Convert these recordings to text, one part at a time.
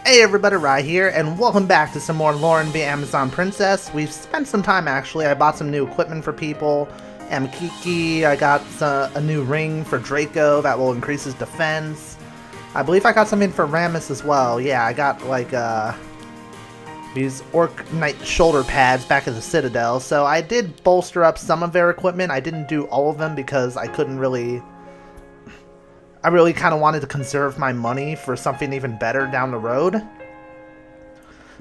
Hey everybody, Rye here, and welcome back to some more Loren the Amazon Princess. We've spent some time actually. I bought some new equipment for people. Amkiki, I got a new ring for Draco that will increase his defense. I believe I got something for Rammus as well. Yeah, I got like these Orc Knight shoulder pads back at the Citadel. So I did bolster up some of their equipment. I didn't do all of them because I really kind of wanted to conserve my money for something even better down the road.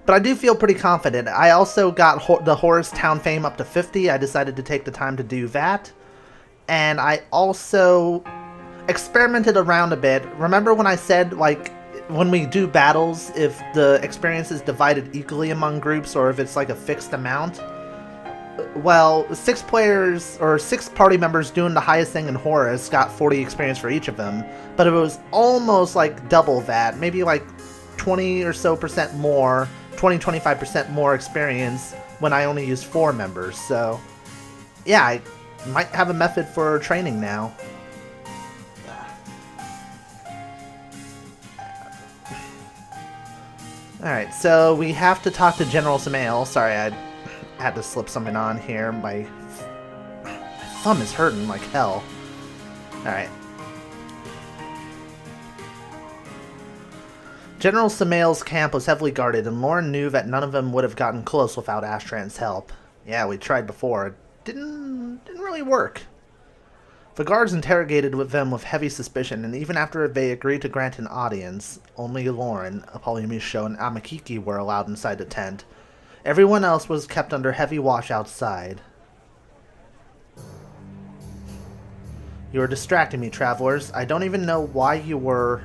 But I do feel pretty confident. I also got the Horus Town Fame up to 50. I decided to take the time to do that. And I also experimented around a bit. Remember when I said, like, when we do battles, if the experience is divided equally among groups or if it's like a fixed amount? Well, 6 players, or 6 party members doing the highest thing in Horus got 40 experience for each of them, but it was almost like double that, maybe like 20 or so percent more, 20-25% more experience when I only used 4 members, so yeah, I might have a method for training now. Alright, so we have to talk to General Samael. Sorry, I had to slip something on here. My thumb is hurting like hell. Alright. General Samael's camp was heavily guarded, and Loren knew that none of them would have gotten close without Astran's help. Yeah, we tried before. It didn't really work. The guards interrogated them with heavy suspicion, and even after they agreed to grant an audience, only Loren, Apollyomisho, and Amakiki were allowed inside the tent. Everyone else was kept under heavy watch outside. You are distracting me, travelers. I don't even know why you were...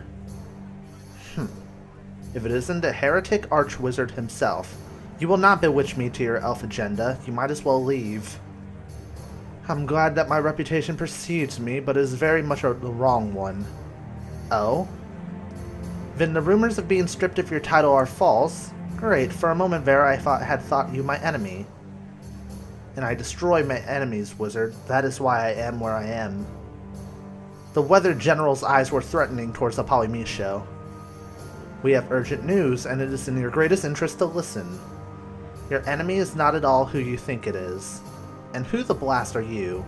If it isn't the heretic archwizard himself, you will not bewitch me to your elf agenda. You might as well leave. I'm glad that my reputation precedes me, but it is very much the wrong one. Oh? Then the rumors of being stripped of your title are false? Great, for a moment there I had thought you my enemy. And I destroy my enemies, wizard. That is why I am where I am. The Weather General's eyes were threatening towards Apollyomisho. We have urgent news, and it is in your greatest interest to listen. Your enemy is not at all who you think it is. And who the blast are you?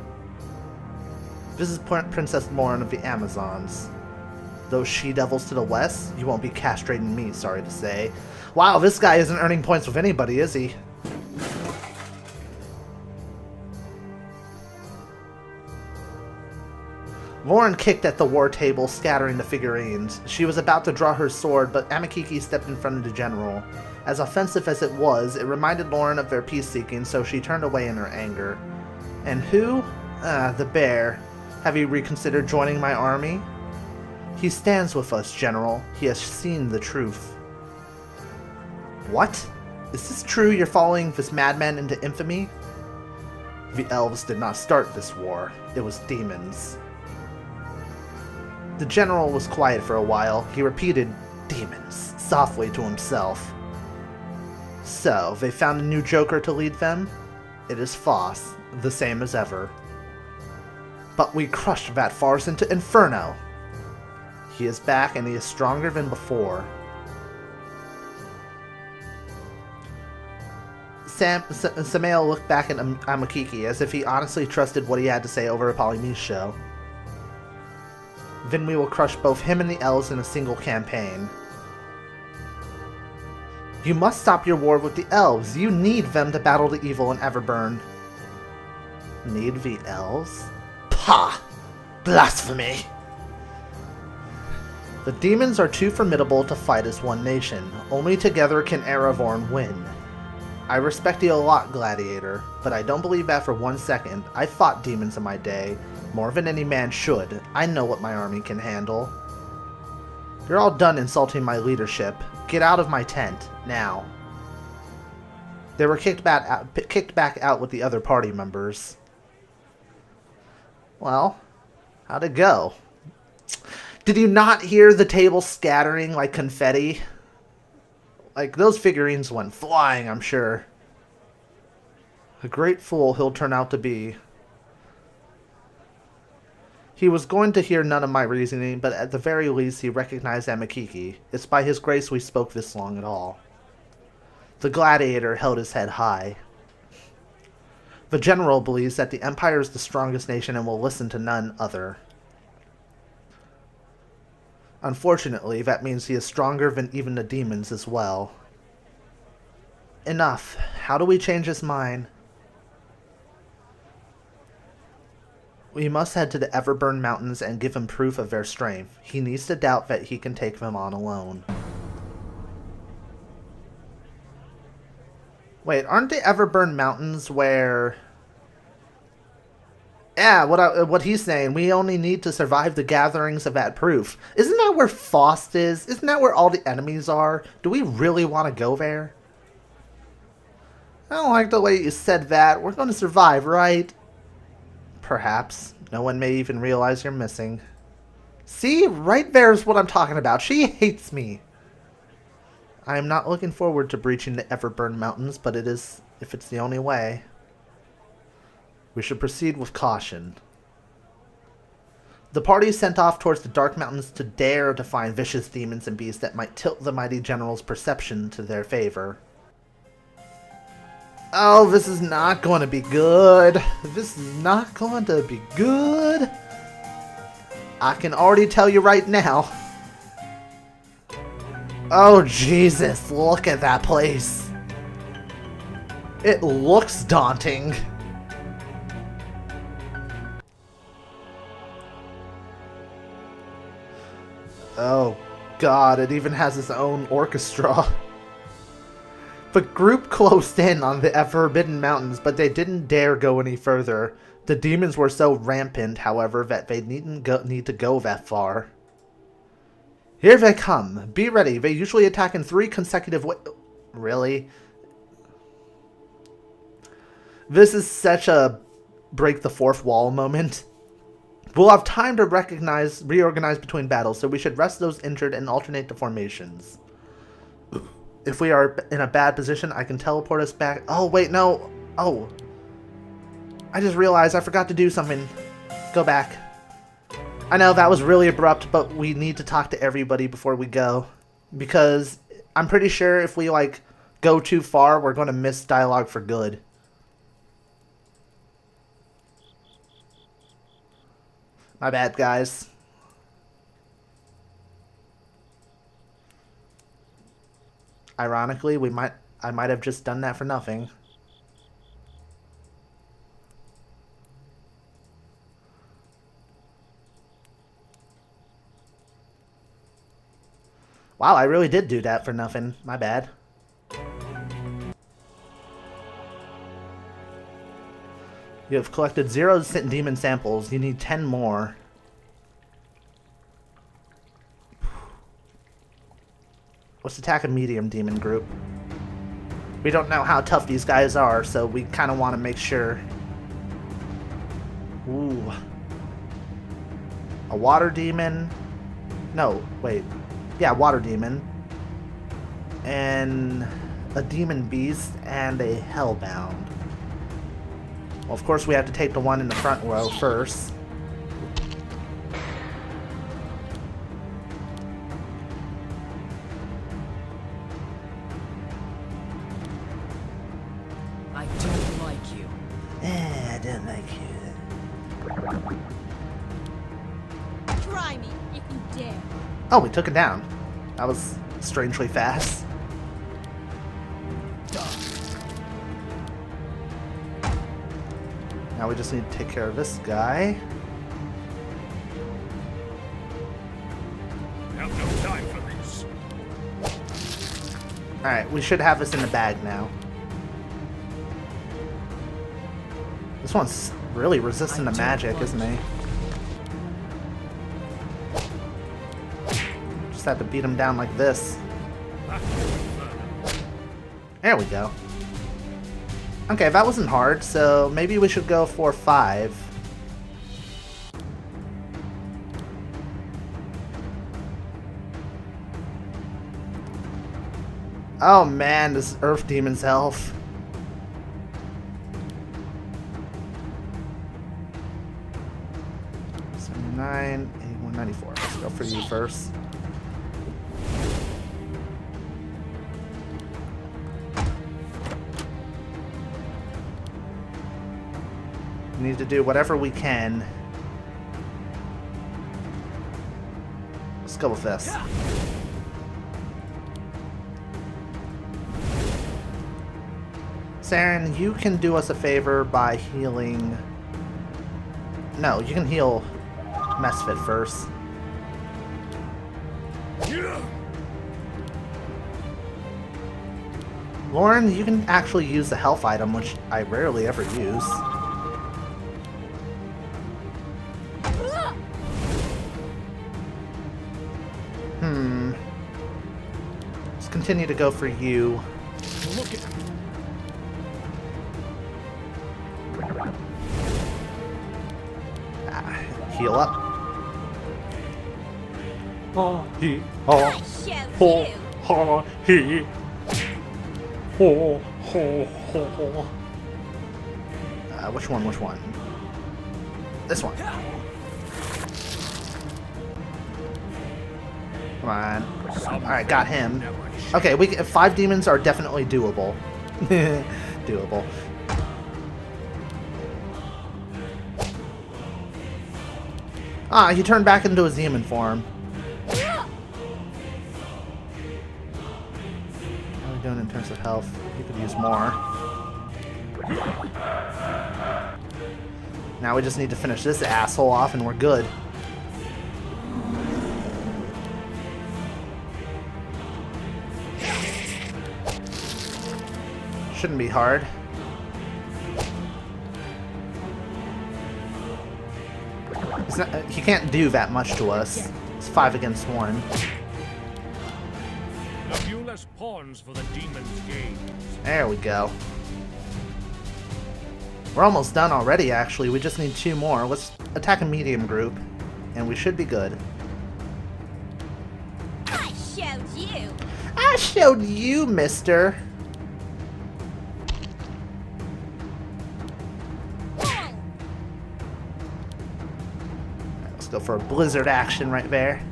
This is Princess Loren of the Amazons. Those she-devils to the west? You won't be castrating me, sorry to say. Wow, this guy isn't earning points with anybody, is he? Loren kicked at the war table, scattering the figurines. She was about to draw her sword, but Amakiki stepped in front of the general. As offensive as it was, it reminded Loren of their peace-seeking, so she turned away in her anger. And who? The bear. Have you reconsidered joining my army? He stands with us, General. He has seen the truth. What? Is this true you're following this madman into infamy? The elves did not start this war. It was demons. The general was quiet for a while. He repeated, demons, softly to himself. So, they found a new joker to lead them? It is Foss, the same as ever. But we crushed that farce into Inferno! He is back and he is stronger than before. Samael looked back at Amakiki as if he honestly trusted what he had to say over Apollyomisho. Then we will crush both him and the elves in a single campaign. You must stop your war with the elves. You need them to battle the evil in Everburn. Need the elves? Pah! Blasphemy! The demons are too formidable to fight as one nation. Only together can Erevorn win. I respect you a lot, Gladiator, but I don't believe that for 1 second. I fought demons in my day, more than any man should. I know what my army can handle. You're all done insulting my leadership. Get out of my tent, now. They were kicked back out with the other party members. Well, how'd it go? Did you not hear the table scattering like confetti? Like, those figurines went flying, I'm sure. A great fool he'll turn out to be. He was going to hear none of my reasoning, but at the very least he recognized Amakiki. It's by his grace we spoke this long at all. The gladiator held his head high. The general believes that the Empire is the strongest nation and will listen to none other. Unfortunately, that means he is stronger than even the demons as well. Enough. How do we change his mind? We must head to the Everburn Mountains and give him proof of their strength. He needs to doubt that he can take them on alone. Wait, aren't the Everburn Mountains where... Yeah, what he's saying, we only need to survive the gatherings of that proof. Isn't that where Faust is? Isn't that where all the enemies are? Do we really want to go there? I don't like the way you said that. We're going to survive, right? Perhaps. No one may even realize you're missing. See? Right there's what I'm talking about. She hates me. I am not looking forward to breaching the Everburn Mountains, but if it's the only way. We should proceed with caution. The party sent off towards the Dark Mountains to dare to find vicious demons and beasts that might tilt the mighty general's perception to their favor. Oh, this is not going to be good. This is not going to be good. I can already tell you right now. Oh, Jesus, look at that place. It looks daunting. Oh, God, it even has its own orchestra. The group closed in on the Forbidden Mountains, but they didn't dare go any further. The demons were so rampant, however, that they need to go that far. Here they come. Be ready. They usually attack in 3 consecutive ways. Really? This is such a break the fourth wall moment. We'll have time to reorganize between battles, so we should rest those injured and alternate the formations. If we are in a bad position, I can teleport us back. Oh, wait, no. Oh. I just realized I forgot to do something. Go back. I know that was really abrupt, but we need to talk to everybody before we go. Because I'm pretty sure if we, go too far, we're going to miss dialogue for good. My bad, guys. Ironically, I might have just done that for nothing. Wow, I really did do that for nothing. My bad. You have collected 0 demon samples. You need 10 more. Let's attack a medium demon group. We don't know how tough these guys are, so we kind of want to make sure. Ooh. A water demon. No, wait. Yeah, water demon. And a demon beast and a hellbound. Well, of course we have to take the one in the front row first. I don't like you. I don't like you. Try me, if you dare. Oh, we took it down. That was strangely fast. Now we just need to take care of this guy. We have no time for this. Alright, we should have this in the bag now. This one's really resistant to magic, isn't he? Just have to beat him down like this. There we go. Okay, that wasn't hard, so maybe we should go for 5. Oh man, this Earth Demon's health. 89, 81, 94. Let's go for you first. We need to do whatever we can. Let's go with this. Saren, you can do us a favor by healing... No, you can heal Misfit first. Loren, you can actually use the health item, which I rarely ever use. Let's continue to go for you. Look at Heal up. I shall Ho, you. ho, he. Ho, ho, ho. Which one? Which one? This one. Come on. Alright, got him. Okay, 5 demons are definitely doable. Doable. Ah, he turned back into his demon form. How are we doing in terms of health? He could use more. Now we just need to finish this asshole off and we're good. Shouldn't be hard. He can't do that much to us. It's 5 against 1. a few less pawns for the demon's games. There we go. We're almost done already, actually. We just need 2 more. Let's attack a medium group, and we should be good. I showed you. I showed you, mister. Let's go for a blizzard action right there.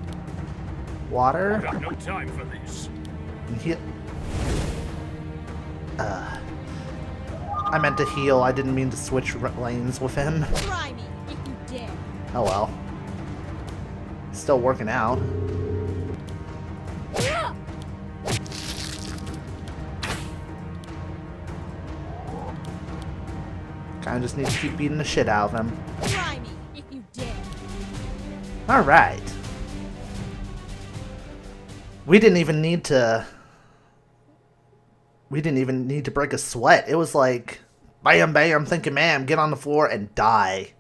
Water. Got no time for this. And heal. I meant to heal. I didn't mean to switch lanes with him. Try me if you dare. Oh well. Still working out. Kinda just need to keep beating the shit out of him. Try me if you dare. Alright. We didn't even need to break a sweat. It was like, bam, bam, thinking, ma'am, get on the floor and die.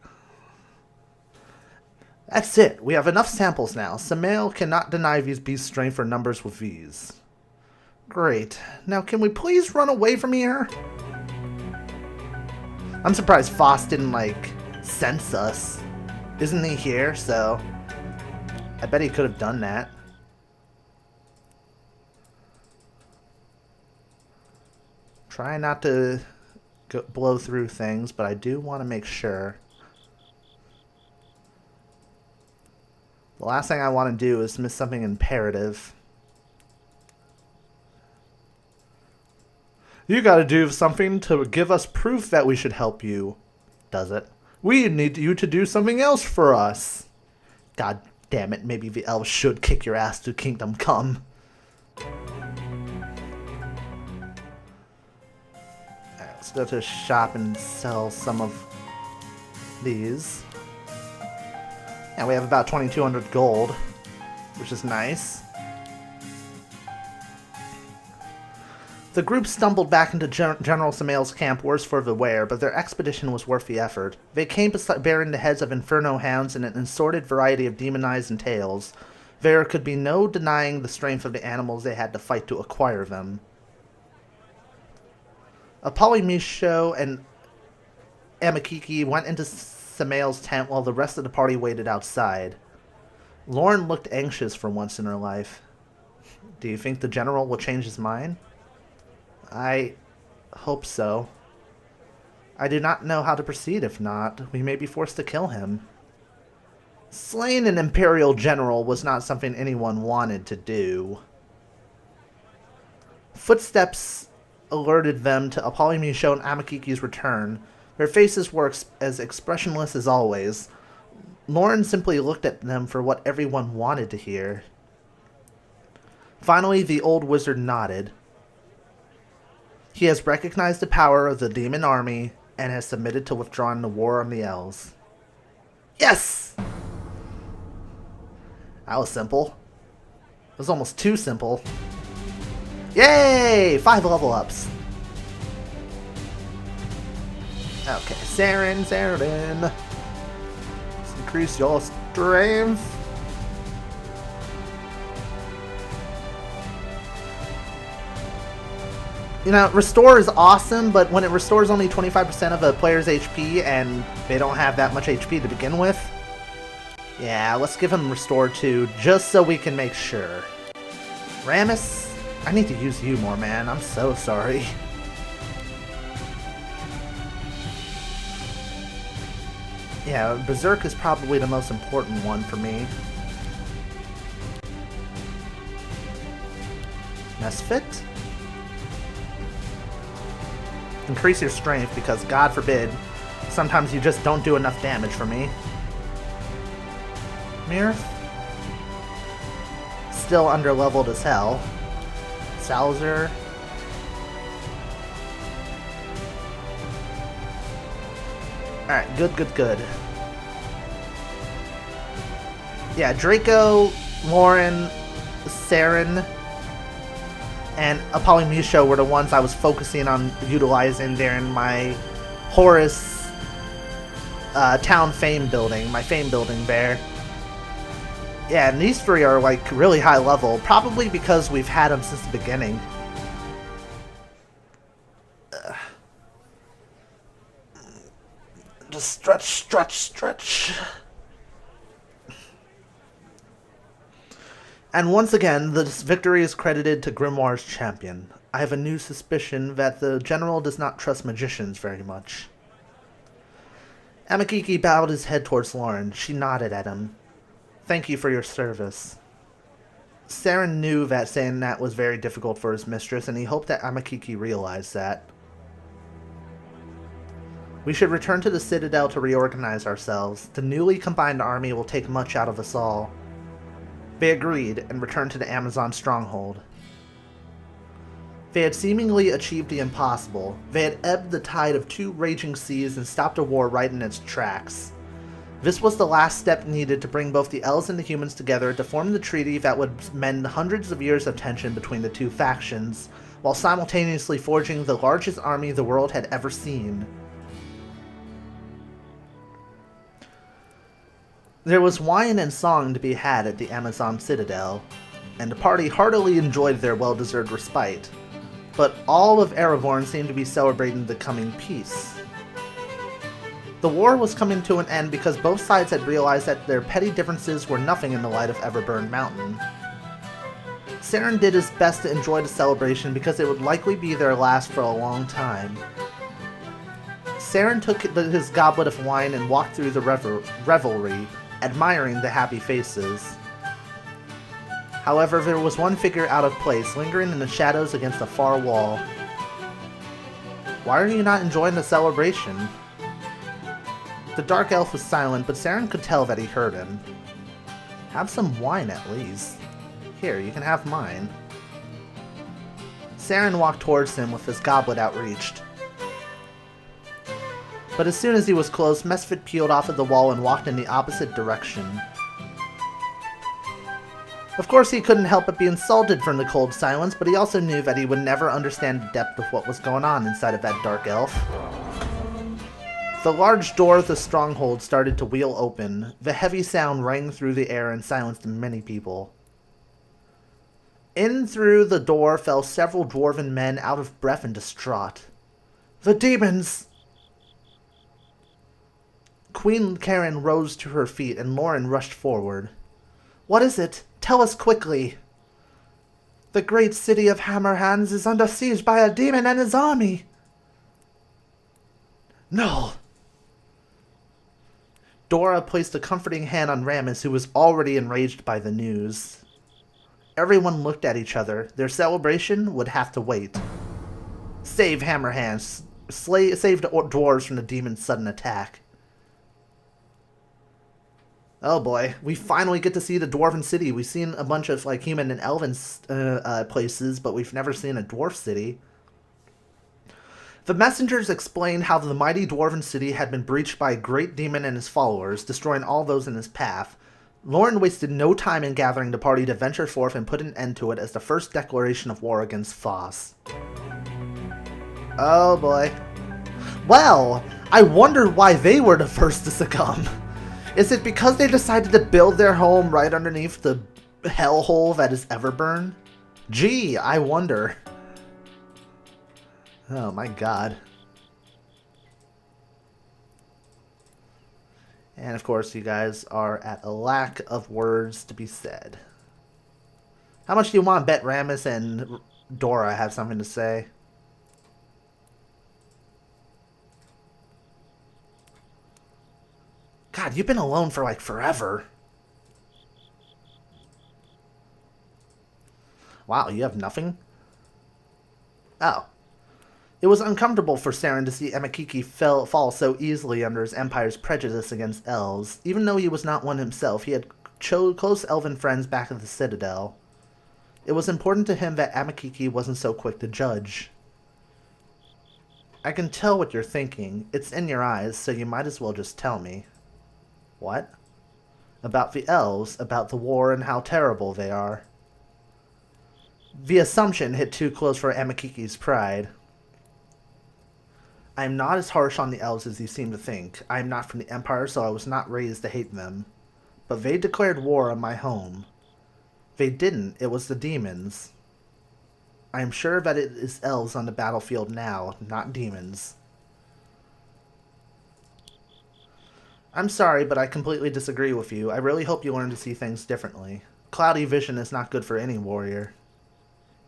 That's it. We have enough samples now. Samael cannot deny these beasts' strength or numbers with these. Great. Now can we please run away from here? I'm surprised Foss didn't, like, sense us. Isn't he here? So I bet he could have done that. Try not to blow through things, but I do want to make sure. The last thing I want to do is miss something imperative. You gotta do something to give us proof that we should help you. Does it? We need you to do something else for us. God damn it, maybe the elves should kick your ass to Kingdom Come. Let's go to a shop and sell some of these. And we have about 2,200 gold, which is nice. The group stumbled back into General Samael's camp worse for the wear, but their expedition was worth the effort. They came bearing the heads of inferno hounds and an assorted variety of demon eyes and tails. There could be no denying the strength of the animals they had to fight to acquire them. Apollymesho and Amakiki went into Samael's tent while the rest of the party waited outside. Loren looked anxious for once in her life. Do you think the general will change his mind? I hope so. I do not know how to proceed if not. We may be forced to kill him. Slaying an Imperial general was not something anyone wanted to do. Footsteps alerted them to Apollyon and Amakiki's return. Their faces were as expressionless as always. Loren simply looked at them for what everyone wanted to hear. Finally, the old wizard nodded. He has recognized the power of the demon army and has submitted to withdrawing the war on the elves. Yes! That was simple. It was almost too simple. Yay! 5 level ups. Okay, Saren. Let's increase your strength. You know, restore is awesome, but when it restores only 25% of a player's HP and they don't have that much HP to begin with, yeah, let's give him restore 2 just so we can make sure. Ramus, I need to use you more, man. I'm so sorry. Yeah, Berserk is probably the most important one for me. Misfit? Increase your strength because, God forbid, sometimes you just don't do enough damage for me. Mirth? Still underleveled as hell. Salazar? Alright, good. Yeah, Draco, Loren, Saren, and Apollyon were the ones I was focusing on utilizing during my Horus town fame building, my fame building there. Yeah, and these 3 are like really high level, probably because we've had them since the beginning. Just stretch. And once again, this victory is credited to Grimoire's champion. I have a new suspicion that the general does not trust magicians very much. Amakiki bowed his head towards Loren. She nodded at him. Thank you for your service. Saren knew that saying that was very difficult for his mistress, and he hoped that Amakiki realized that. We should return to the Citadel to reorganize ourselves. The newly combined army will take much out of us all. They agreed and returned to the Amazon stronghold. They had seemingly achieved the impossible. They had ebbed the tide of 2 raging seas and stopped a war right in its tracks. This was the last step needed to bring both the elves and the humans together to form the treaty that would mend hundreds of years of tension between the 2 factions, while simultaneously forging the largest army the world had ever seen. There was wine and song to be had at the Amazon Citadel, and the party heartily enjoyed their well-deserved respite, but all of Erevorn seemed to be celebrating the coming peace. The war was coming to an end because both sides had realized that their petty differences were nothing in the light of Everburn Mountain. Saren did his best to enjoy the celebration because it would likely be their last for a long time. Saren took his goblet of wine and walked through the revelry, admiring the happy faces. However, there was one figure out of place, lingering in the shadows against a far wall. Why are you not enjoying the celebration? The dark elf was silent, but Saren could tell that he heard him. Have some wine at least. Here, you can have mine. Saren walked towards him with his goblet outreached. But as soon as he was close, Misfit peeled off of the wall and walked in the opposite direction. Of course, he couldn't help but be insulted from the cold silence, but he also knew that he would never understand the depth of what was going on inside of that dark elf. The large door of the stronghold started to wheel open. The heavy sound rang through the air and silenced many people. In through the door fell several dwarven men, out of breath and distraught. The demons! Queen Karen rose to her feet, and Loren rushed forward. What is it? Tell us quickly. The great city of Hammerhands is under siege by a demon and his army. No. Dora placed a comforting hand on Rammus, who was already enraged by the news. Everyone looked at each other. Their celebration would have to wait. Save Hammerhands. Save the dwarves from the demon's sudden attack. Oh boy, we finally get to see the Dwarven City. We've seen a bunch of like human and elven places, but we've never seen a dwarf city. The messengers explained how the mighty Dwarven City had been breached by a great demon and his followers, destroying all those in his path. Loren wasted no time in gathering the party to venture forth and put an end to it as the first declaration of war against Foss. Oh boy. Well, I wonder why they were the first to succumb. Is it because they decided to build their home right underneath the hellhole that is Everburn? Gee, I wonder. Oh my god. And of course, you guys are at a lack of words to be said. How much do you want to bet Rammus and Dora have something to say? God, you've been alone for like forever. Wow, you have nothing? Oh. It was uncomfortable for Saren to see Amakiki fall so easily under his empire's prejudice against elves. Even though he was not one himself, he had close elven friends back at the Citadel. It was important to him that Amakiki wasn't so quick to judge. I can tell what you're thinking. It's in your eyes, so you might as well just tell me. What? About the elves, about the war, and how terrible they are. The assumption hit too close for Amakiki's pride. I am not as harsh on the elves as you seem to think. I am not from the Empire, so I was not raised to hate them. But they declared war on my home. They didn't, it was the demons. I am sure that it is elves on the battlefield now, not demons. I'm sorry, but I completely disagree with you. I really hope you learn to see things differently. Cloudy vision is not good for any warrior.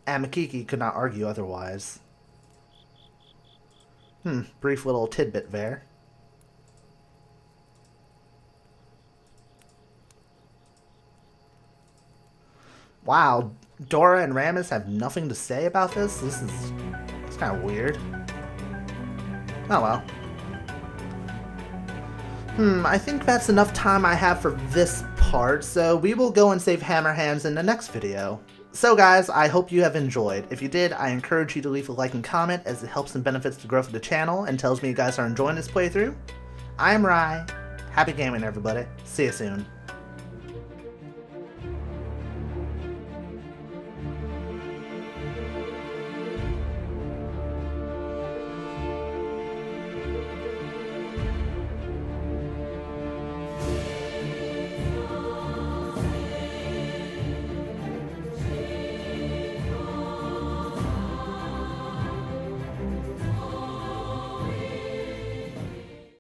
Amakiki could not argue otherwise. Brief little tidbit there. Wow, Dora and Rammus have nothing to say about this? It's kind of weird. Oh well. I think that's enough time I have for this part, so we will go and save Hammerhands in the next video. So guys, I hope you have enjoyed. If you did, I encourage you to leave a like and comment, as it helps and benefits the growth of the channel and tells me you guys are enjoying this playthrough. I am Rye. Happy gaming, everybody. See you soon.